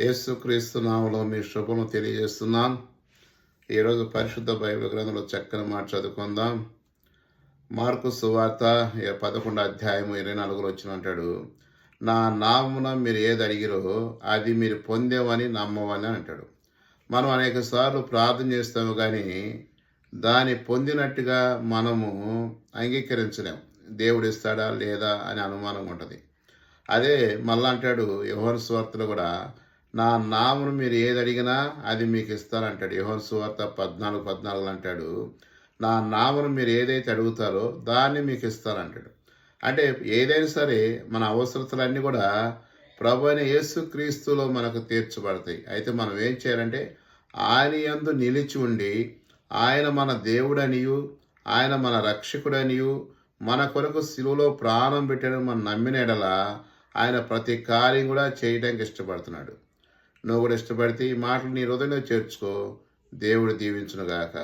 యేసుక్రీస్తు నామములో మీ శుభము తెలియజేస్తున్నాను. ఈరోజు పరిశుద్ధ బైబిల్ గ్రంథంలో చక్కని మాట చదువుకుందాం. మార్కు సువార్త 11 అధ్యాయము 24 వచ్చిన అంటాడు, నా నామమున మీరు ఏది అడిగిరో అది మీరు పొందేవని నమ్మవని అంటాడు. మనం అనేక సార్లు ప్రార్థన చేస్తాము, కానీ దాన్ని పొందినట్టుగా మనము అంగీకరించలేము. దేవుడు ఇస్తాడా లేదా అని అనుమానం ఉంటుంది. అదే మళ్ళా అంటాడు యోహాను సువార్తలో కూడా, నా నామమును మీరు ఏది అడిగినా అది మీకు ఇస్తానంటాడు. యోహాను సువార్త 14:14 అంటాడు, నా నామమును మీరు ఏదైతే అడుగుతారో దాన్ని మీకు ఇస్తానంటాడు. అంటే ఏదైనా సరే మన అవసరతలన్నీ కూడా ప్రభు అయిన యేసుక్రీస్తులో మనకు తీర్చబడతాయి. అయితే మనం ఏం చేయాలంటే ఆయన యందు నిలిచి ఉండి, ఆయన మన దేవుడనియు, ఆయన మన రక్షకుడనియు, మన కొరకు శిలువలో ప్రాణం పెట్టడం మనం నమ్మిన ఎడల ఆయన ప్రతి కార్యం కూడా చేయడానికి ఇష్టపడుతున్నాడు. నువ్వు కూడా ఇష్టపడితే ఈ మాటలు నీ హృదయంలో చేర్చుకో. దేవుడు దీవించునుగాక.